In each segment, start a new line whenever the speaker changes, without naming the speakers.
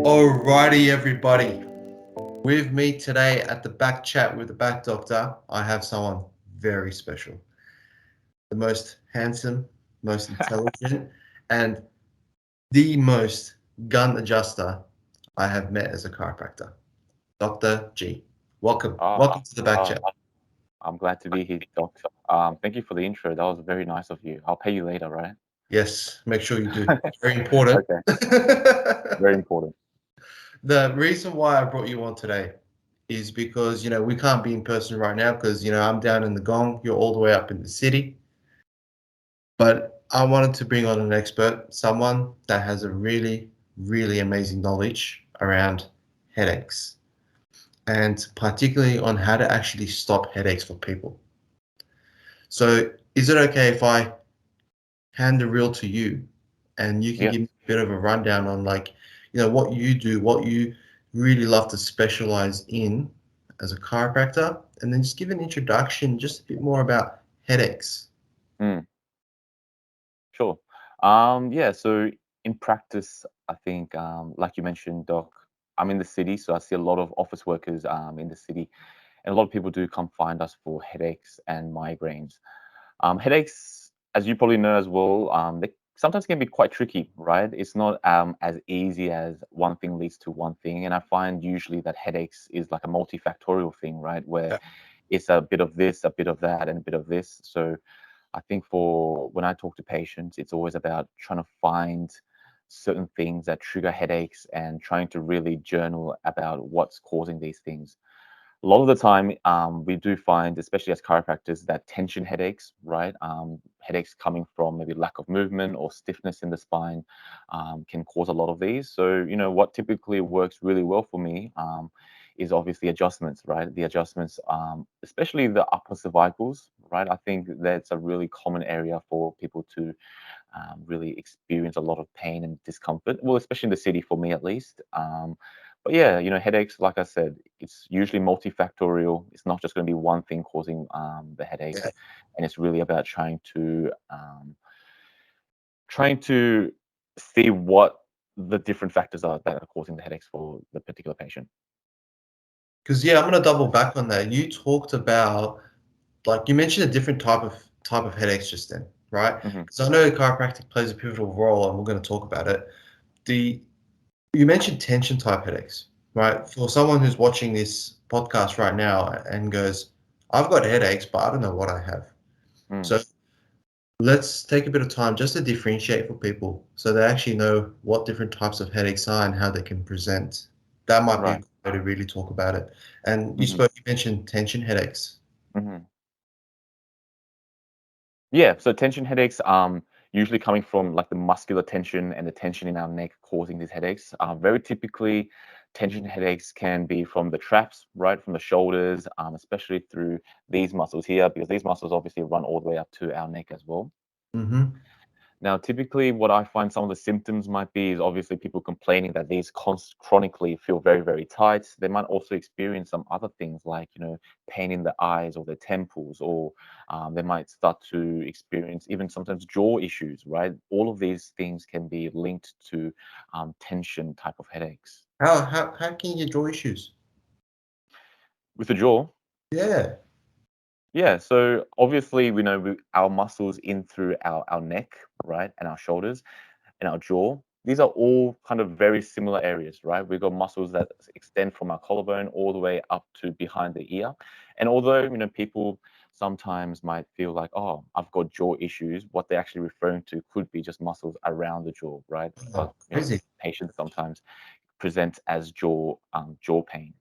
Alrighty, everybody. With me today at the back chat with the back doctor, I have someone very special. The most handsome, most intelligent, and the most gun adjuster I have met as a chiropractor. Dr. G. Welcome.
Ah,
Welcome to the back
ah,
chat.
I'm glad to be here, Doc. Thank you for the intro. That was very nice of you. I'll pay you later, right?
Yes, make sure you do. It's very important.
Okay, very important.
The reason why I brought you on today is because, we can't be in person right now because, I'm down in the Gong, you're all the way up in the city. But I wanted to bring on an expert, someone that has a really, really amazing knowledge around headaches and particularly on how to actually stop headaches for people. So, is it okay if I hand the reel to you and you can
Yeah,
give me a bit of a rundown on, like, what you do, what you really love to specialize in as a chiropractor, and then just give an introduction, just a bit more about headaches.
mm, sure. Yeah, so in practice, I think, like you mentioned, Doc, I'm in the city, so I see a lot of office workers in the city, and a lot of people do come find us for headaches and migraines. Headaches, as you probably know as well, they sometimes can be quite tricky, right? It's not as easy as one thing leads to one thing. And I find usually that headaches is like a multifactorial thing, right? Where
Yeah.
it's a bit of this, a bit of that, and a bit of this. So I think for when I talk to patients, it's always about trying to find certain things that trigger headaches and trying to really journal about what's causing these things. A lot of the time, we do find, especially as chiropractors, that tension headaches, right? Headaches coming from maybe lack of movement or stiffness in the spine can cause a lot of these. So, what typically works really well for me is obviously adjustments, right? The adjustments, especially the upper cervicals, right? I think that's a really common area for people to really experience a lot of pain and discomfort. Well, especially in the city, for me at least. But yeah, headaches, like I said, it's usually multifactorial. It's not just going to be one thing causing the
Yeah.
headache, and it's really about trying to see what the different factors are that are causing the headaches for the particular patient.
Because, yeah, I'm gonna double back on that. You talked about, like, you mentioned a different type of headaches just then, right?
Hmm.
Because I know chiropractic plays a pivotal role, and we're gonna talk about it. The You mentioned tension type headaches, right? For someone who's watching this podcast right now and goes, "I've got headaches, but I don't know what I have."
Mm,
So let's take a bit of time just to differentiate for people so they actually know what different types of headaches are and how they can present. That might be a
right.
good way to really talk about it. And
Hmm.
you mentioned tension headaches.
Hmm. Yeah, so tension headaches, usually coming from like the muscular tension and the tension in our neck causing these headaches. Very typically, tension headaches can be from the traps, right, from the shoulders, especially through these muscles here, because these muscles obviously run all the way up to our neck as well.
Mm-hmm.
Now, typically, what I find some of the symptoms might be is obviously people complaining that these chronically feel very, very tight. They might also experience some other things like, pain in the eyes or the temples, or they might start to experience even sometimes jaw issues, right? All of these things can be linked to tension type of headaches.
How can you get jaw issues?
With the jaw,
Yeah.
yeah, so obviously we know our muscles in through our neck, right, and our shoulders and our jaw. These are all kind of very similar areas, right? We've got muscles that extend from our collarbone all the way up to behind the ear. And although, people sometimes might feel like, oh, I've got jaw issues, what they're actually referring to could be just muscles around the jaw, right? But,
Oh, crazy.
patients sometimes present as jaw pain.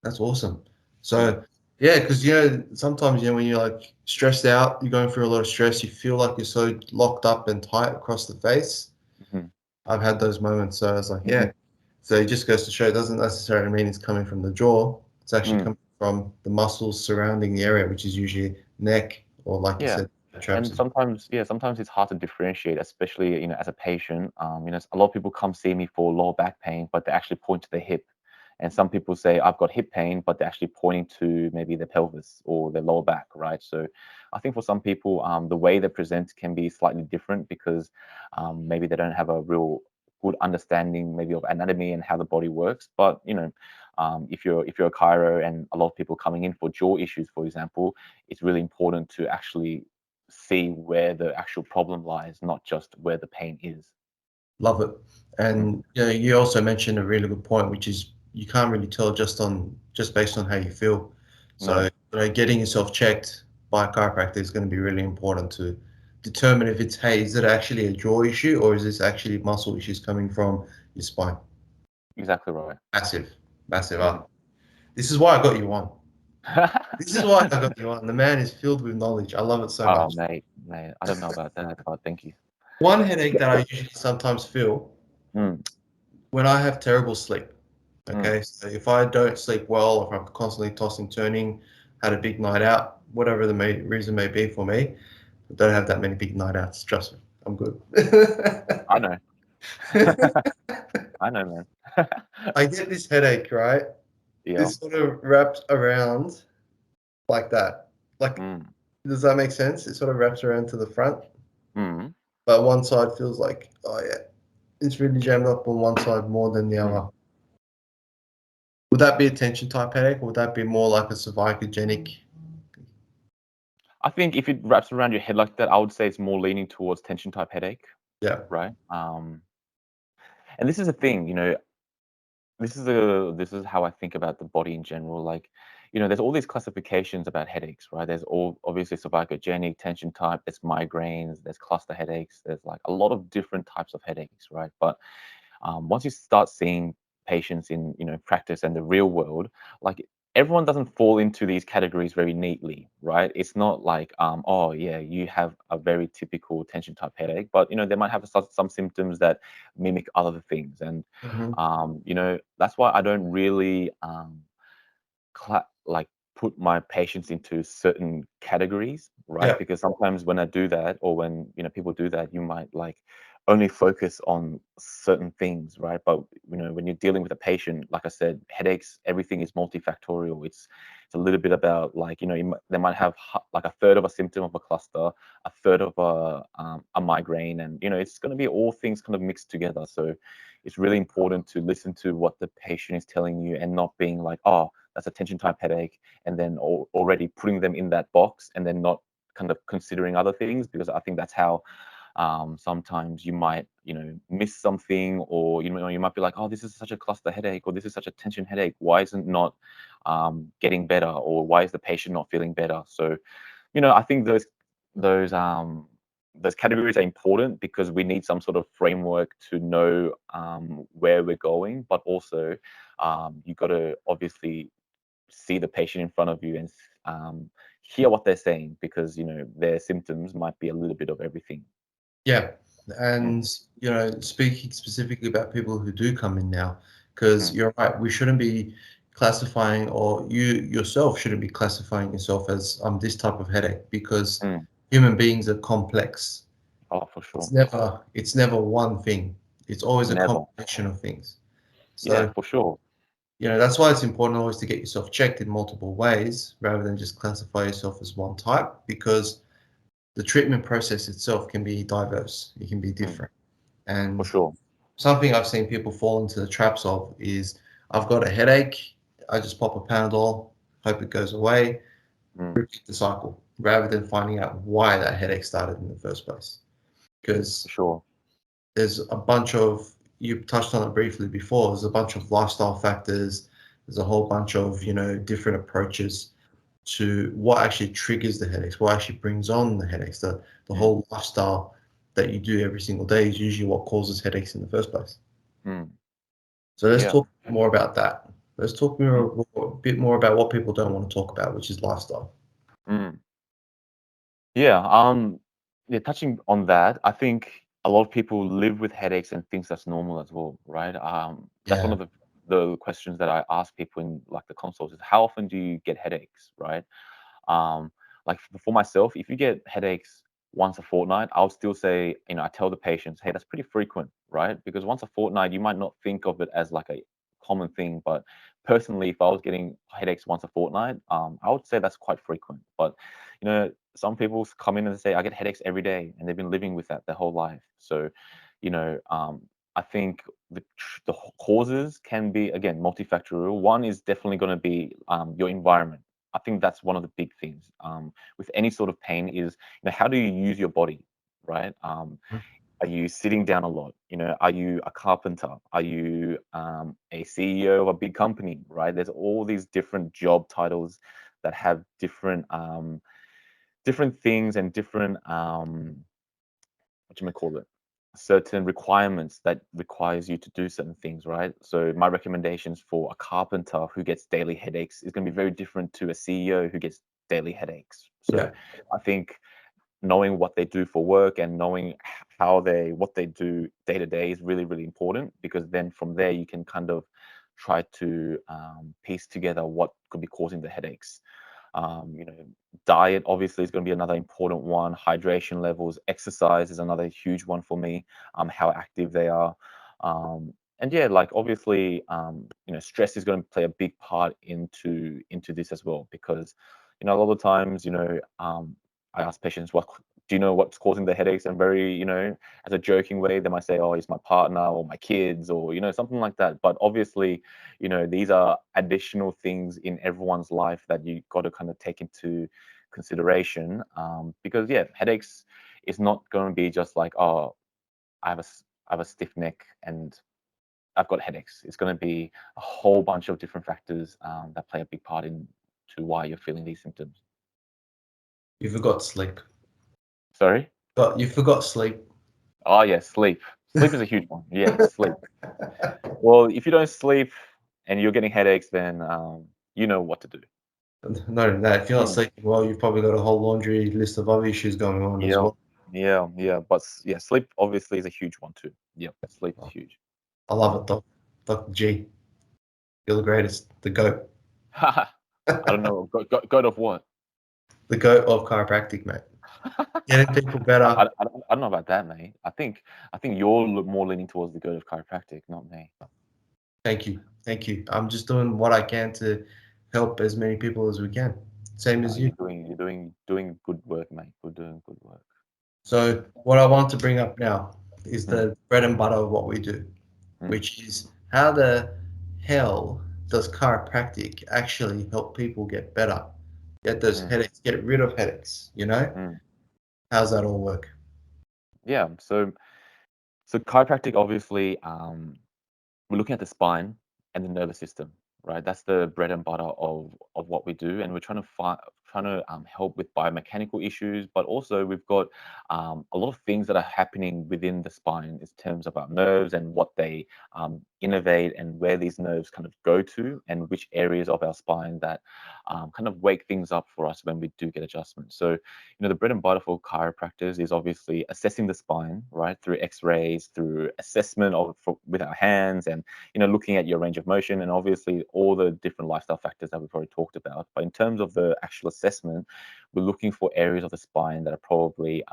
That's awesome.
Yeah.
So, yeah, because sometimes when you're like stressed out, you're going through a lot of stress, you feel like you're so locked up and tight across the face.
Hmm.
I've had those moments. So I was like,
Hmm.
yeah. So it just goes to show it doesn't necessarily mean it's coming from the jaw. It's actually
Mm.
coming from the muscles surrounding the area, which is usually neck or, like you
Yeah.
said, traps.
And sometimes, yeah, sometimes it's hard to differentiate, especially, as a patient. A lot of people come see me for lower back pain, but they actually point to the hip. And some people say, I've got hip pain, but they're actually pointing to maybe the pelvis or the lower back, right? So I think for some people, the way they present can be slightly different because maybe they don't have a real good understanding maybe of anatomy and how the body works. But if you're a chiro and a lot of people coming in for jaw issues, for example, it's really important to actually see where the actual problem lies, not just where the pain is.
Love it.
Mm.
And you also mentioned a really good point, which is you can't really tell just based on how you feel. So
No,
getting yourself checked by a chiropractor is going to be really important to determine if it's, hey, is it actually a jaw issue or is this actually muscle issues coming from your spine?
exactly right.
Massive, massive.
Mhm.
This is why I got you on. This is why I got you on. The man is filled with knowledge. I love it so
Oh,
much.
mate, I don't know about that, but thank you.
One headache
Yeah.
that I usually sometimes feel
Mm,
when I have terrible sleep.
mm,
Okay, so if I don't sleep well, or if I'm constantly tossing, turning, had a big night out, whatever the reason may be for me, I don't have that many big night outs. Trust me, I'm good.
I know. I know, man.
I get this headache, right?
Yeah.
This sort of wraps around like that. Like,
Mm,
does that make sense? It sort of wraps around to the front,
mm,
but one side feels like, oh yeah, it's really jammed up on one side more than the
mm.
other. Would that be a tension type headache, or would that be more like a cervicogenic?
I think if it wraps around your head like that, I would say it's more leaning towards tension type headache,
Yeah.
right? And this is a thing, this is how I think about the body in general. Like, there's all these classifications about headaches, right? There's all obviously cervicogenic, tension type, there's migraines, there's cluster headaches, there's like a lot of different types of headaches, right? But once you start seeing patients in practice and the real world, like everyone doesn't fall into these categories very neatly, right? It's not like oh yeah, you have a very typical tension type headache, but they might have some symptoms that mimic other things. And
Hmm.
that's why I don't really like put my patients into certain categories, right?
Yeah.
Because sometimes when I do that, or when people do that, you might like only focus on certain things, right? But when you're dealing with a patient, like I said, headaches, everything is multifactorial. It's a little bit about like they might have like a third of a symptom of a cluster, a third of a migraine, and it's going to be all things kind of mixed together. So it's really important to listen to what the patient is telling you and not being like, oh, that's a tension type headache, and then already putting them in that box and then not kind of considering other things, because I think that's how sometimes you might miss something, or you might be like, oh, this is such a cluster headache, or this is such a tension headache, why isn't not getting better, or why is the patient not feeling better? So I think those categories are important because we need some sort of framework to know where we're going, but also you got to obviously see the patient in front of you and hear what they're saying, because their symptoms might be a little bit of everything.
Yeah.
Mm,
And, speaking specifically about people who do come in now, because
mm,
you're right, we shouldn't be classifying, or you yourself shouldn't be classifying yourself as this type of headache, because
mm.
human beings are complex.
Oh, for
It's
sure.
never one thing. It's always a
Never.
combination of things.
Yeah,
So,
for sure.
that's why it's important always to get yourself checked in multiple ways rather than just classify yourself as one type, because the treatment process itself can be diverse. It can be
Mm,
different.
for
And
sure.
something I've seen people fall into the traps of is, I've got a headache, I just pop a Panadol, hope it goes away,
Mm,
repeat the cycle, rather than finding out why that headache started in the first place.
for
Because
sure.
there's a bunch of, you touched on it briefly before, there's a bunch of lifestyle factors, there's a whole bunch of, different approaches to what actually triggers the headaches, what actually brings on the headaches. The
Mm,
whole lifestyle that you do every single day is usually what causes headaches in the first place.
mm.
So let's
Yeah.
talk more about that. Let's talk
Mm,
a bit more about what people don't want to talk about, which is lifestyle.
mm. Yeah, yeah, touching on that, I think a lot of people live with headaches and thinks that's normal as well, right? That's one
Yeah.
of the questions that I ask people in like the consults is, how often do you get headaches, right? Um, like for myself, if you get headaches once a fortnight, I'll still say, I tell the patients, hey, that's pretty frequent, right? Because once a fortnight, you might not think of it as like a common thing, but personally, if I was getting headaches once a fortnight, I would say that's quite frequent. But some people come in and say, I get headaches every day, and they've been living with that their whole life. So, you know, um, I think the causes can be, again, multifactorial. One is definitely going to be your environment. I think that's one of the big things with any sort of pain is, how do you use your body, right? Are you sitting down a lot? Are you a carpenter? Are you a CEO of a big company, right? There's all these different job titles that have different things and different what you may call it, certain requirements that requires you to do certain things, right? So my recommendations for a carpenter who gets daily headaches is going to be very different to a CEO who gets daily headaches. So
Yeah.
I think knowing what they do for work and knowing what they do day to day is really, really important, because then from there you can kind of try to piece together what could be causing the headaches. You know, diet obviously is going to be another important one. Hydration levels, exercise is another huge one for me. How active they are, and yeah, like obviously, stress is going to play a big part into this as well, because a lot of times, I ask patients, "What do you know what's causing the headaches?" And very, as a joking way, they might say, "Oh, it's my partner or my kids," or something like that. But obviously, these are additional things in everyone's life that you got to kind of take into consideration, because yeah, headaches is not going to be just like, oh, I have a stiff neck and I've got headaches. It's going to be a whole bunch of different factors that play a big part into why you're feeling these symptoms.
You forgot sleep.
Sorry.
But you forgot sleep.
Oh yeah, sleep. Sleep is a huge one. Yeah, sleep. Well, if you don't sleep and you're getting headaches, then you know what to do.
Not only that, if you're not
Mm.
sleeping well, you've probably got a whole laundry list of other issues going on as
Yeah,
well.
yeah. But yeah, sleep obviously is a huge one too. Yeah, sleep is
Oh,
huge.
I love it, Doc. Dr. G. You're the greatest. The GOAT.
I don't know. God of what?
The GOAT of chiropractic, mate. Getting people better.
I don't know about that, mate. I think you're more leaning towards the good of chiropractic, not me.
Thank you. Thank you. I'm just doing what I can to help as many people as we can. Same
No,
as you.
you're doing good work, mate. You're doing good work.
So what I want to bring up now is
Mm,
the bread and butter of what we do,
mm,
which is how the hell does chiropractic actually help people get better, get those
mm,
headaches, get rid of headaches, you know?
mm.
How's that all work?
Yeah. So chiropractic obviously, we're looking at the spine and the nervous system, right? That's the bread and butter of what we do, and we're trying to help with biomechanical issues, but also we've got a lot of things that are happening within the spine in terms of our nerves and what they innovate and where these nerves kind of go to, and which areas of our spine that kind of wake things up for us when we do get adjustments. So, the bread and butter for chiropractors is obviously assessing the spine, right, through X-rays, through assessment with our hands, and looking at your range of motion, and obviously all the different lifestyle factors that we've already talked about. But in terms of the actual assessment, we're looking for areas of the spine that are probably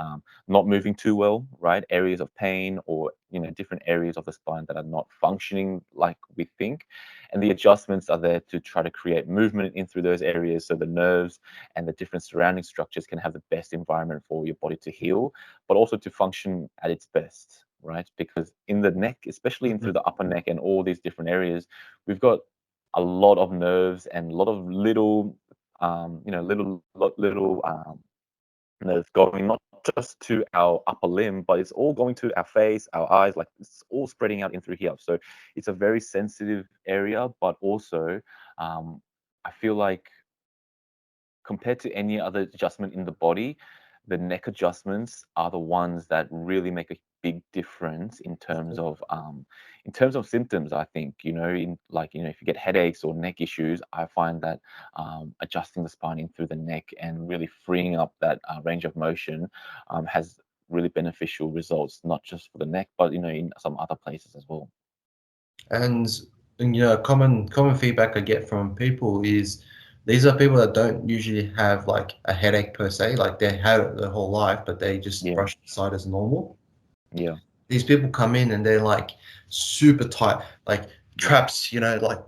not moving too well, right? Areas of pain, or different areas of the spine that are not functioning like we think. And the adjustments are there to try to create movement in through those areas, so the nerves and the different surrounding structures can have the best environment for your body to heal, but also to function at its best, right? Because in the neck, especially in
Mhm.
through the upper neck and all these different areas, we've got a lot of nerves and a lot of little, little nerves going not just to our upper limb, but it's all going to our face, our eyes, like it's all spreading out in through here. So it's a very sensitive area, but also I feel like compared to any other adjustment in the body, the neck adjustments are the ones that really make a big difference in terms of symptoms. I think in like if you get headaches or neck issues, I find that adjusting the spine in through the neck and really freeing up that range of motion has really beneficial results, not just for the neck, but in some other places as well.
And, common feedback I get from people is these are people that don't usually have like a headache per se, like they had it their whole life, but they just
Yeah,
brush it aside as normal.
yeah,
These people come in and they're like super tight, like
yeah,
traps, like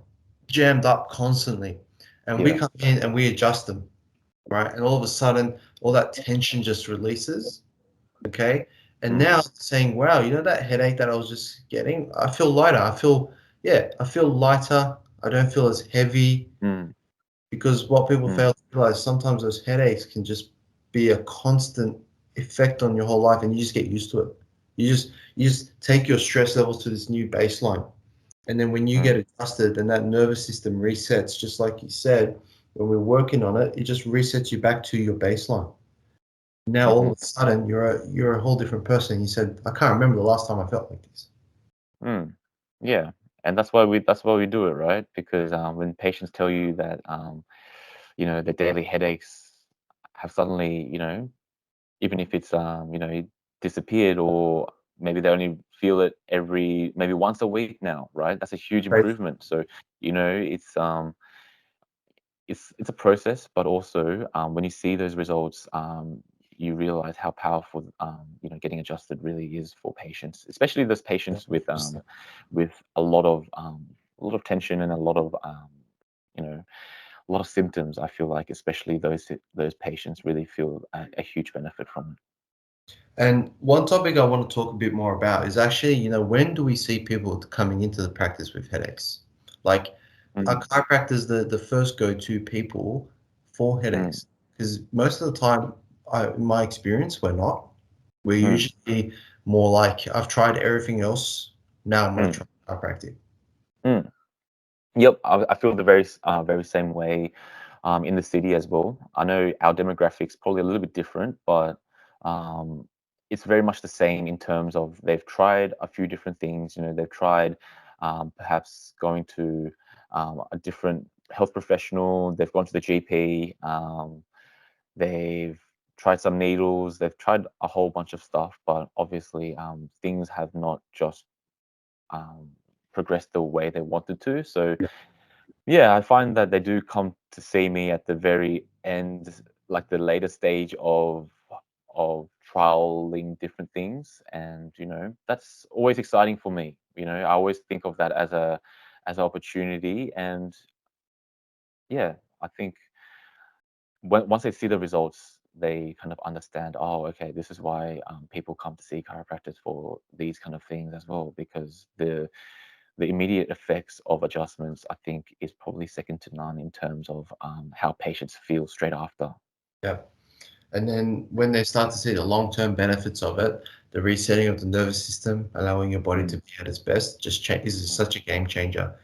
jammed up constantly. And we
yeah,
come in and we adjust them, right? And all of a sudden, all that tension just releases, okay? And
mm,
now saying, wow, you know that headache that I was just getting? I feel lighter. I feel lighter. I don't feel as heavy
mm,
because what people
mm,
fail to realize, sometimes those headaches can just be a constant effect on your whole life, and you just get used to it. You just take your stress levels to this new baseline. And then when you get
mm,
adjusted and that nervous system resets, just like you said, when we're working on it, it just resets you back to your baseline. Now all
mm-hmm,
of a sudden you're a whole different person. You said, I can't remember the last time I felt like this.
mm. Yeah, and that's why we do it, right? Because when patients tell you that the daily headaches have suddenly, even if it's disappeared, or maybe they only feel it every maybe once a week now, right? That's a huge
Right.
improvement. So it's a process, but also when you see those results, you realize how powerful getting adjusted really is for patients, especially those patients with a lot of tension and you know a lot of symptoms. I feel like especially those patients really feel a huge benefit from
And one topic I want to talk a bit more about is actually, when do we see people coming into the practice with headaches? Like,
it.
are chiropractors the first go-to people for
Mm,
headaches? Because most of the time, in my experience, we're not. We're
mm,
usually more like, I've tried everything else. Now I'm going to
mm,
try chiropractic.
mm. Yep, I feel the very same way in the city as well. I know our demographics probably a little bit different, but um, it's very much the same in terms of they've tried a few different things. They've tried perhaps going to a different health professional. They've gone to the GP. They've tried some needles. They've tried a whole bunch of stuff, but obviously things have not just um, progressed the way they wanted to. So yeah, I find that they do come to see me at the very end, like the later stage of trialing different things, and that's always exciting for me. I always think of that as an opportunity, and yeah, I think once they see the results, they kind of understand. Oh, okay, this is why people come to see chiropractors for these kind of things as well, because the immediate effects of adjustments, I think, is probably second to none in terms of how patients feel straight after.
Yeah. And then when they start to see the long-term benefits of it, the resetting of the nervous system, allowing your body to
Mm,
be at its best, is
mm,
such a game changer.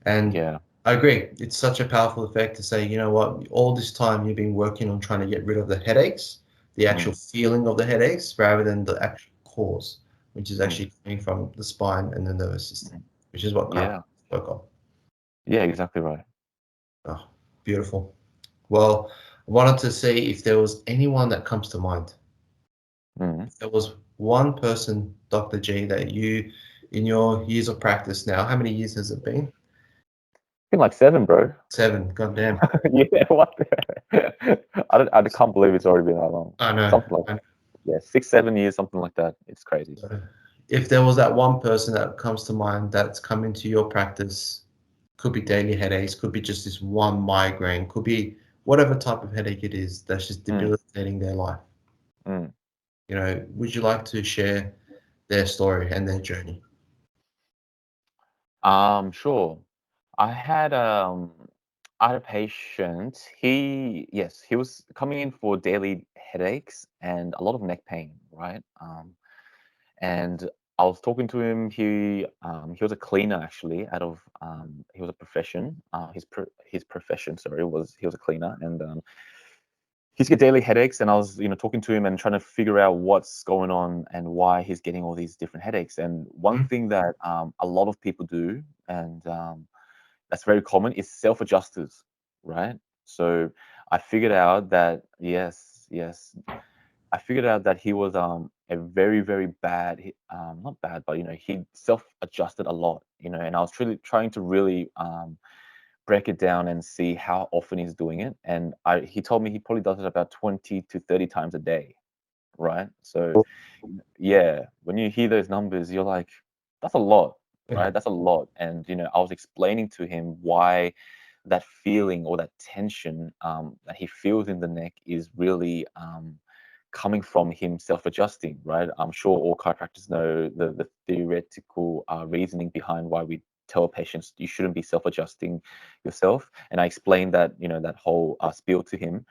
And
yeah.
I agree, it's such a powerful effect to say, you know what, all this time you've been working on trying to get rid of the headaches, the actual
Mm,
feeling of the headaches, rather than the actual cause, which is
mm,
actually coming from the spine and the nervous system,
mm.
which is what
Yeah.
chiropractors work on.
Yeah, exactly right.
Oh, beautiful. Well, I wanted to see if there was anyone that comes to mind.
Mm.
If there was one person, Dr. G, that you, in your years of practice now, how many years has it been?
Been like 7, bro.
7. Goddamn.
Yeah, what? I can't believe it's already been that long.
I know.
Something like,
I
yeah, 6, 7 years, something like that. It's crazy.
know. If there was that one person that comes to mind that's come into your practice, could be daily headaches, could be just this one migraine, could be whatever type of headache it is that's just
Mm,
debilitating their life.
mm.
Would you like to share their story and their journey?
Sure. I had um I had a patient. He was coming in for daily headaches and a lot of neck pain, right? And I was talking to him. He was a cleaner actually. He was a profession. His profession, sorry, was he was a cleaner, and he's get daily headaches. And I was talking to him and trying to figure out what's going on and why he's getting all these different headaches. And one
Mm.
thing that a lot of people do, and that's very common, is self-adjusters, right? So I figured out that yes, I figured out that he was a very very bad, not bad, but he self-adjusted a lot, and I was truly trying to really break it down and see how often he's doing it. And he told me he probably does it about 20 to 30 times a day, right? So yeah, when you hear those numbers, you're like, that's a lot,
Yeah.
right? That's a lot. And I was explaining to him why that feeling or that tension that he feels in the neck is really coming from him self-adjusting, right? I'm sure all chiropractors know the theoretical reasoning behind why we tell patients you shouldn't be self-adjusting yourself. And I explained that, that whole spiel to him.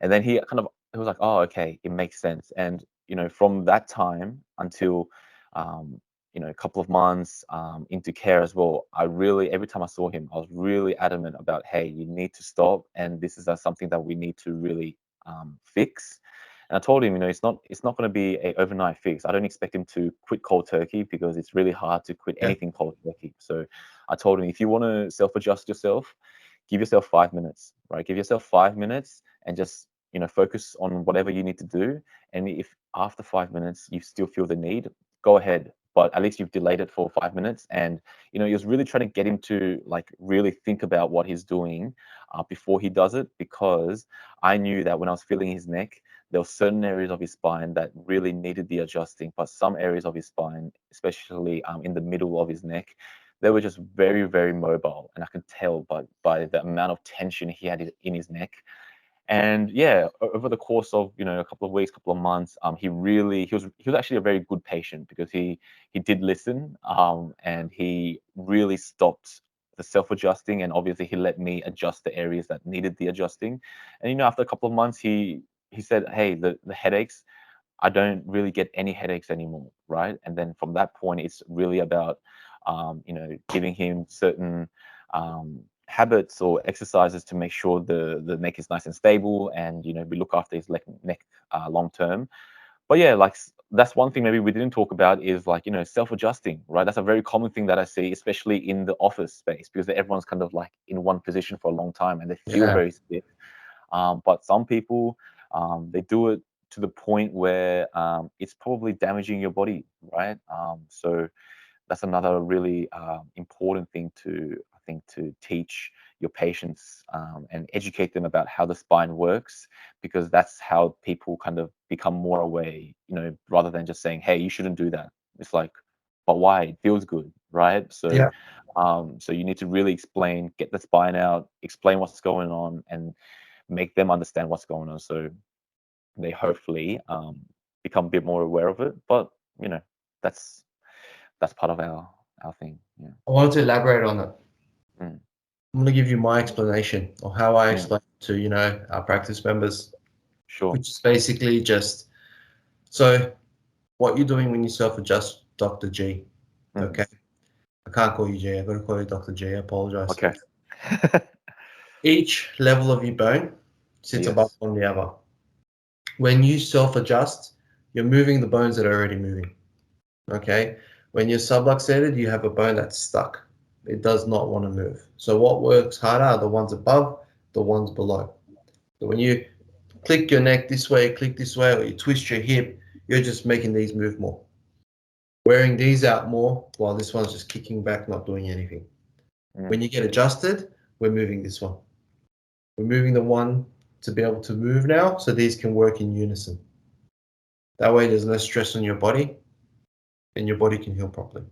And then he was like, oh, okay, it makes sense. And, from that time until, um, a couple of months into care as well, every time I saw him, I was really adamant about, hey, you need to stop. And this is something that we need to really fix. And I told him, it's not going to be a overnight fix. I don't expect him to quit cold turkey because it's really hard to quit
Yeah.
anything cold turkey. So I told him, if you want to self-adjust yourself, give yourself 5 minutes, right? Give yourself 5 minutes and just, focus on whatever you need to do. And if after 5 minutes you still feel the need, go ahead. But at least you've delayed it for 5 minutes. And, he was really trying to get him to like really think about what he's doing before he does it, because I knew that when I was feeling his neck, there were certain areas of his spine that really needed the adjusting, but some areas of his spine, especially in the middle of his neck, they were just very, very mobile, and I could tell by the amount of tension he had in his neck. And yeah, over the course of a couple of weeks, couple of months, he was actually a very good patient, because he did listen, and he really stopped the self-adjusting, and obviously he let me adjust the areas that needed the adjusting. And after a couple of months, he said, hey, the headaches, I don't really get any headaches anymore, right? And then from that point, it's really about, giving him certain habits or exercises to make sure the neck is nice and stable, and we look after his neck long term. But yeah, like that's one thing maybe we didn't talk about, is like self-adjusting, right? That's a very common thing that I see, especially in the office space, because everyone's kind of like in one position for a long time and they feel
Yeah.
very stiff. But some people, they do it to the point where it's probably damaging your body, right? So that's another really important thing to, I think, to teach your patients and educate them about how the spine works, because that's how people kind of become more aware, rather than just saying, hey, you shouldn't do that. It's like, but why? It feels good, right? So,
Yeah.
so you need to really explain, get the spine out, explain what's going on, and make them understand what's going on, so they hopefully become a bit more aware of it. But that's that's part of our thing. Yeah.
I wanted to elaborate on it.
Mm.
I'm going to give you my explanation, or how I
Yeah.
explain to, our practice members,
Sure.
which is basically just, so what you're doing when you self-adjust, Dr. G.
Mm.
Okay. I can't call you G. I've got to call you Dr. G. I apologize.
Okay.
Each level of your bone sits above
Yes.
on the other. When you self-adjust, you're moving the bones that are already moving. Okay. When you're subluxated, you have a bone that's stuck. It does not want to move. So what works harder are the ones above, the ones below. So when you click your neck this way, click this way, or you twist your hip, you're just making these move more. Wearing these out more while this one's just kicking back, not doing anything. When
Mm.
you get adjusted, we're moving this one. We're moving the one to be able to move now, so these can work in unison. That way there's no stress on your body and your body can heal properly.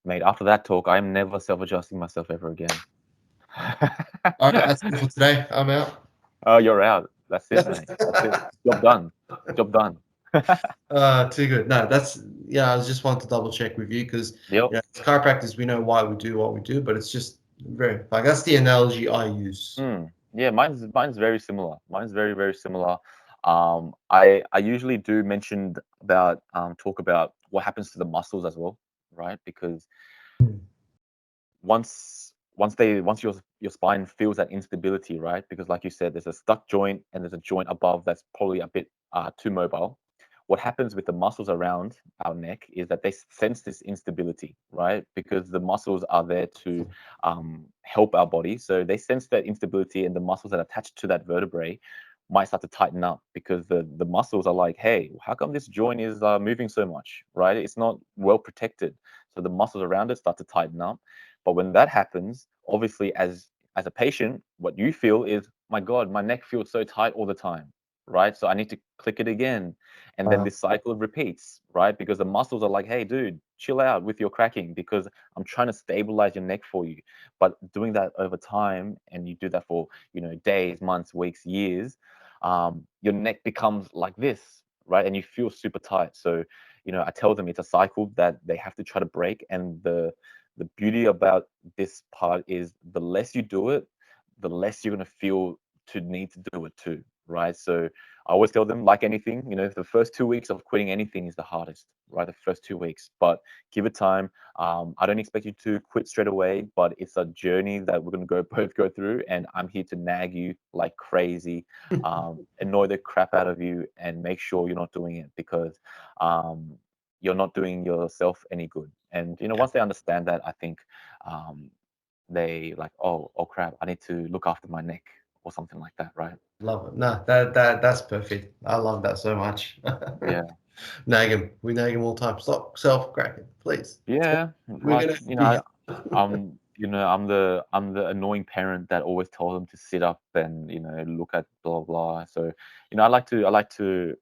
Mate, after that talk, I'm never self-adjusting myself ever again.
All right, that's it for today. I'm out.
Oh, you're out. That's it, mate. That's it. Job done. Job done.
Too good. No, that's, yeah, I was just wanting to double check with you because,
Yep.
as chiropractors, we know why we do what we do, but it's just very, like, that's the analogy I use.
Yeah, mine's very similar. Mine's very, very similar. I usually do mention about talk about what happens to the muscles as well, right? Because once your spine feels that instability, right? Because like you said, there's a stuck joint and there's a joint above that's probably a bit too mobile. What happens with the muscles around our neck is that they sense this instability, right? Because the muscles are there to help our body. So they sense that instability, and the muscles that are attached to that vertebrae might start to tighten up, because the muscles are like, hey, how come this joint is moving so much, right? It's not well protected. So the muscles around it start to tighten up. But when that happens, obviously, as a patient, what you feel is, my God, my neck feels so tight all the time, right? So I need to click it again. And then
Uh,
this cycle repeats, right? Because the muscles are like, hey, dude, chill out with your cracking, because I'm trying to stabilize your neck for you. But doing that over time, and you do that for, days, months, weeks, years, your neck becomes like this, right? And you feel super tight. So, I tell them it's a cycle that they have to try to break. And the beauty about this part is the less you do it, the less you're going to feel to need to do it too, right? So I always tell them, like anything, the first 2 weeks of quitting anything is the hardest, right? The first 2 weeks, but give it time. I don't expect you to quit straight away, but it's a journey that we're going to both go through, and I'm here to nag you like crazy, annoy the crap out of you, and make sure you're not doing it, because um, you're not doing yourself any good. And once they understand that, I think um, they like, oh crap, I need to look after my neck or something like that, right?
Love it. No, that's perfect. I love that so much.
Yeah.
Nag him. We nag him all the time. Stop self-cracking, please.
Yeah,
We're
like,
gonna be.
I'm the annoying parent that always tells them to sit up and look at blah blah. So I like to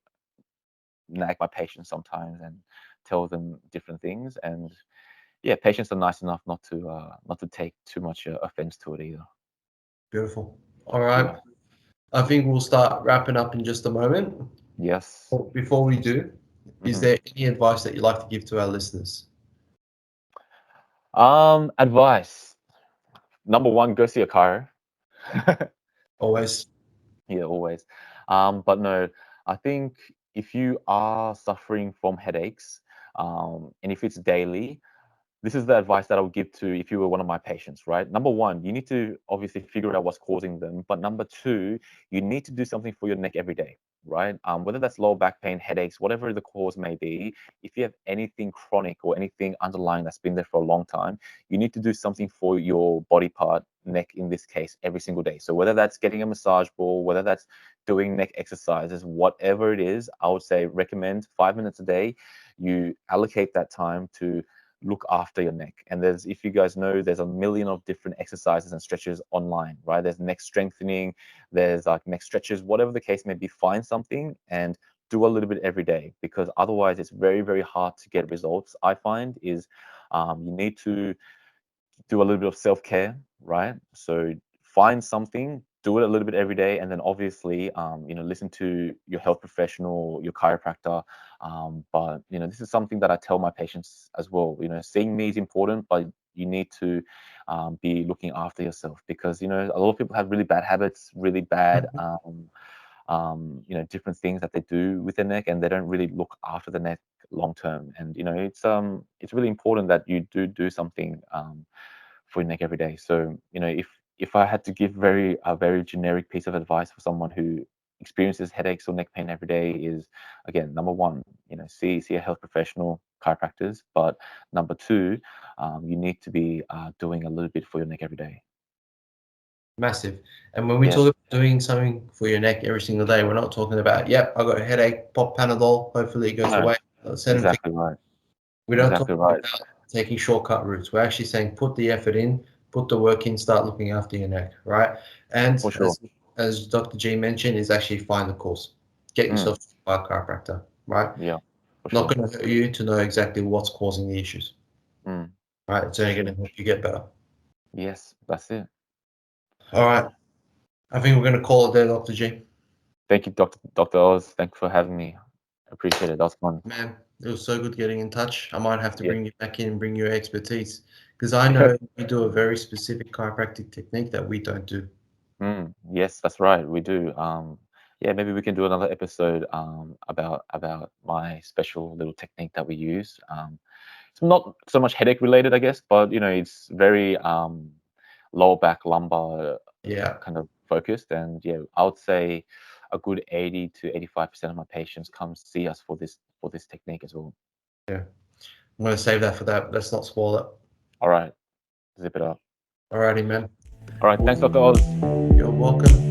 nag my patients sometimes and tell them different things. And yeah, patients are nice enough not to take too much offense to it either.
Beautiful. All right.
Yeah.
I think we'll start wrapping up in just a moment.
Yes.
Before we do, is
hmm
there any advice that you'd like to give to our listeners?
Advice. Number one, go see a chiro.
Always.
Yeah, always. But no, I think if you are suffering from headaches, and if it's daily, this is the advice that I would give to if you were one of my patients, right? Number one, you need to obviously figure out what's causing them. But number two, you need to do something for your neck every day, right? Whether that's lower back pain, headaches, whatever the cause may be, if you have anything chronic or anything underlying that's been there for a long time, you need to do something for your body part, neck in this case, every single day. So whether that's getting a massage ball, whether that's doing neck exercises, whatever it is, I would say recommend 5 minutes a day. You allocate that time to look after your neck. And if you guys know, there's a million of different exercises and stretches online, right? There's neck strengthening, there's like neck stretches, whatever the case may be. Find something and do a little bit every day, because otherwise it's very, very hard to get results. I find is you need to do a little bit of self-care, right? So find something, do it a little bit every day, and then obviously, listen to your health professional, your chiropractor. But this is something that I tell my patients as well. Seeing me is important, but you need to be looking after yourself, because a lot of people have really bad habits, really bad different things that they do with their neck, and they don't really look after the neck long term. And it's really important that you do something for your neck every day. So if I had to give a very generic piece of advice for someone who experiences headaches or neck pain every day, is, again, number one, see a health professional, chiropractors. But number two, you need to be doing a little bit for your neck every day.
Massive. And when we
Yes.
talk about doing something for your neck every single day, we're not talking about, yep, I got a headache, pop Panadol, hopefully it goes
No,
away. Send them to.
exactly right.
We don't talk
Exactly right.
about taking shortcut routes. We're actually saying put the effort in, put the work in, start looking after your neck, right? And
For sure.
as Dr. G mentioned, is actually find the cause. Get
Mm,
yourself by a chiropractor, right?
yeah, for
Not
sure.
going to hurt you to know exactly what's causing the issues,
Mm,
right? It's
for
only going
sure.
to help you get better.
Yes, that's it.
All right. I think we're going to call it there, Dr. G.
Thank you, Dr. Oz. Thanks for having me. Appreciate it. That was fun.
Man, it was so good getting in touch. I might have to
Yeah.
bring you back in and bring your expertise because I know you do a very specific chiropractic technique that we don't do.
Yes, that's right. We do. Yeah, maybe we can do another episode about my special little technique that we use. It's not so much headache related, I guess, but it's very lower back, lumbar
Yeah,
kind of focused. And yeah, I would say a good 80 to 85% of my patients come see us for this technique as well.
yeah. I'm going to save that for that. Let's not spoil it.
All right, zip it up.
Alrighty, man.
All right, thanks, Dr. Oz.
You're welcome.